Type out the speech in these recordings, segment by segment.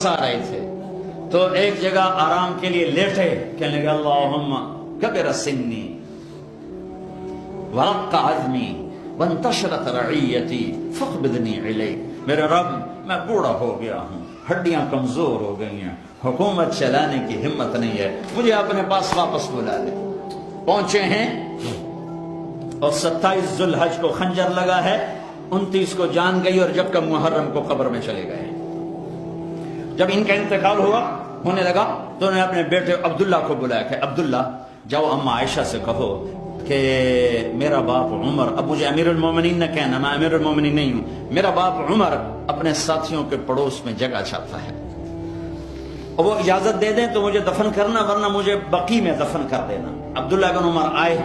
آ رہے تھے تو ایک جگہ آرام کے لیے لیٹے، کہنے لگے اللہم کبر سنی ورق عظمی وانتشرت رعیتی فاقبضنی الیک۔ میرے رب میں بوڑھا ہو گیا ہوں، ہڈیاں کمزور ہو گئی ہیں، حکومت چلانے کی ہمت نہیں ہے، مجھے اپنے پاس واپس بلا لے۔ پہنچے ہیں اور 27 ذو الحج کو خنجر لگا ہے، 29 کو جان گئی اور جب کہ محرم کو قبر میں چلے گئے۔ جب ان کا انتقال ہونے لگا تو انہوں نے اپنے بیٹے عبداللہ کو بلایا کہ عبداللہ جاؤ اما عائشہ سے کہو کہ میرا باپ عمر، اب مجھے امیر المومنین نہ کہنا، میں امیر المومنین نہیں ہوں، میرا باپ عمر اپنے ساتھیوں کے پڑوس میں جگہ چاہتا ہے اور وہ اجازت دے دیں تو مجھے دفن کرنا، ورنہ مجھے بقی میں دفن کر دینا۔ عبداللہ بن عمر آئے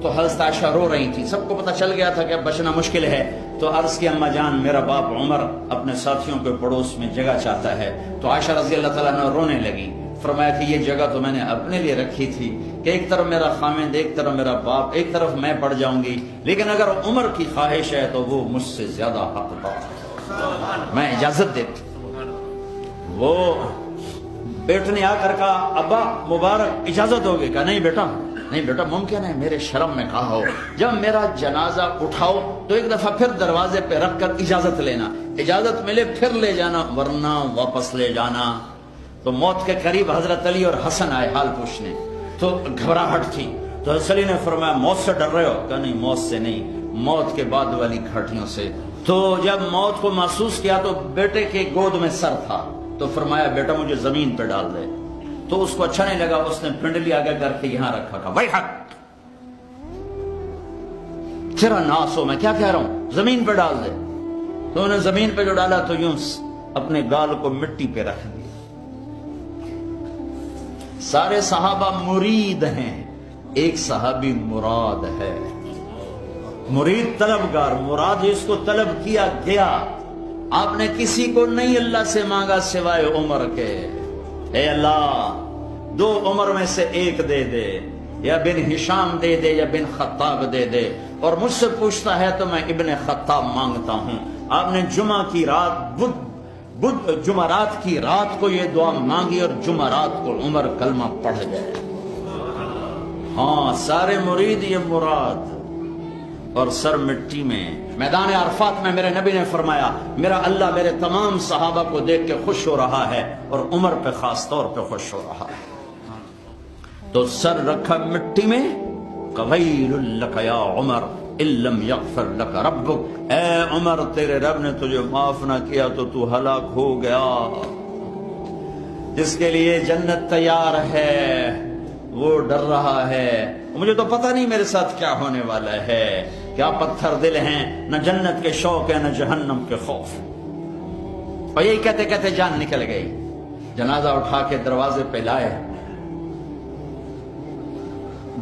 تو حضرت عائشہ رو رہی تھی، سب کو پتہ چل گیا تھا کہ اب بچنا مشکل ہے، تو عرض کی اما جان میرا باپ عمر اپنے ساتھیوں کے پڑوس میں جگہ چاہتا ہے۔ تو عائشہ رضی اللہ تعالیٰ عنہ رونے لگی، فرمایا کہ یہ جگہ تو میں نے اپنے لیے رکھی تھی کہ ایک طرف میرا خامند، ایک طرف میرا باپ، ایک طرف میں پڑ جاؤں گی، لیکن اگر عمر کی خواہش ہے تو وہ مجھ سے زیادہ حقدار، میں اجازت دیتا۔ وہ بیٹے نے آ کر کہا ابا مبارک اجازت ہوگی؟ کہا نہیں بیٹا، نہیں بیٹا ممکن ہے میرے شرم میں کہا ہو، جب میرا جنازہ اٹھاؤ تو ایک دفعہ پھر دروازے پہ رکھ کر اجازت لینا، اجازت ملے پھر لے جانا ورنہ واپس لے جانا۔ تو موت کے قریب حضرت علی اور حسن آئے حال پوچھنے، تو گھبراہٹ تھی، تو حضرت علی نے فرمایا موت سے ڈر رہے ہو؟ کہا نہیں موت سے نہیں، موت کے بعد والی گھاٹیوں سے۔ تو جب موت کو محسوس کیا تو بیٹے کے گود میں سر تھا، تو فرمایا بیٹا مجھے زمین پہ ڈال دے۔ تو اس کو اچھا نہیں لگا، اس نے پنڈلی آگے کر کے یہاں رکھا، کہا وہی حق تیرا ناس ہو، میں کیا کہہ رہا ہوں، زمین پہ ڈال دے۔ تو انہوں نے زمین پہ جو ڈالا تو یوں اپنے گال کو مٹی پہ رکھ دیا۔ سارے صحابہ مرید ہیں، ایک صحابی مراد ہے، مرید طلبگار، مراد اس کو طلب کیا گیا۔ آپ نے کسی کو نہیں اللہ سے مانگا سوائے عمر کے، اے اللہ 2 عمر میں سے ایک دے دے، یا بن ہشام دے دے یا بن خطاب دے دے، اور مجھ سے پوچھتا ہے تو میں ابن خطاب مانگتا ہوں۔ آپ نے جمعہ کی رات جمعرات کی رات کو یہ دعا مانگی اور جمعرات کو عمر کلمہ پڑھ گئے۔ ہاں سارے مرید یہ مراد، اور سر مٹی میں۔ میدان عرفات میں میرے نبی نے فرمایا میرا اللہ میرے تمام صحابہ کو دیکھ کے خوش ہو رہا ہے اور عمر پہ خاص طور پہ خوش ہو رہا ہے۔ تو سر رکھا مٹی میں، قویل لک یا عمر ان لم یغفر لک ربک، اے عمر تیرے رب نے تجھے معاف نہ کیا تو تو ہلاک ہو گیا۔ جس کے لیے جنت تیار ہے وہ ڈر رہا ہے، مجھے تو پتہ نہیں میرے ساتھ کیا ہونے والا ہے، کیا پتھر دل ہیں، نہ جنت کے شوق ہے نہ جہنم کے خوف۔ اور یہی کہتے کہتے جان نکل گئی۔ جنازہ اٹھا کے دروازے پہ لائے،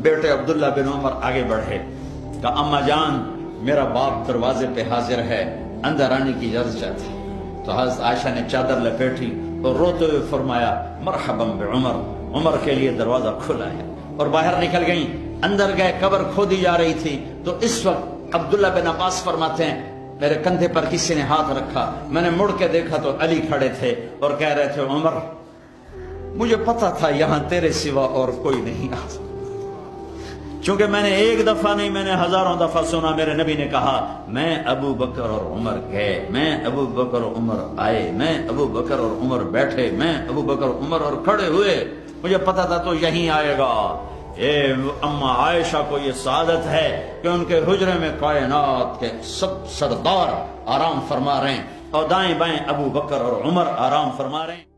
بیٹے عبداللہ بن عمر آگے بڑھے، کہا اما جان میرا باپ دروازے پہ حاضر ہے، اندر آنے کی اجازت چاہتا ہے۔ تو حضرت عائشہ نے چادر لپیٹی اور روتے ہوئے فرمایا مرحبا بعمر، عمر کے لیے دروازہ کھلا ہے، اور باہر نکل گئیں۔ اندر گئے، قبر کھودی جا رہی تھی، تو اس وقت عبداللہ بن عباس فرماتے ہیں میرے کندھے پر کسی نے ہاتھ رکھا، میں نے مڑ کے دیکھا تو علی کھڑے تھے اور کہہ رہے تھے عمر مجھے پتا تھا یہاں تیرے سوا اور کوئی نہیں آ سکتا، چونکہ میں نے ایک دفعہ نہیں میں نے ہزاروں دفعہ سنا میرے نبی نے کہا میں ابو بکر اور عمر گئے، میں ابو بکر اور عمر آئے، میں ابو بکر اور عمر بیٹھے، میں ابو بکر اور عمر اور کھڑے ہوئے، مجھے پتا تھا تو یہیں آئے گا۔ اے اما عائشہ کو یہ سعادت ہے کہ ان کے حجرے میں کائنات کے سب سردار آرام فرما رہے ہیں اور دائیں بائیں ابو بکر اور عمر آرام فرما رہے ہیں۔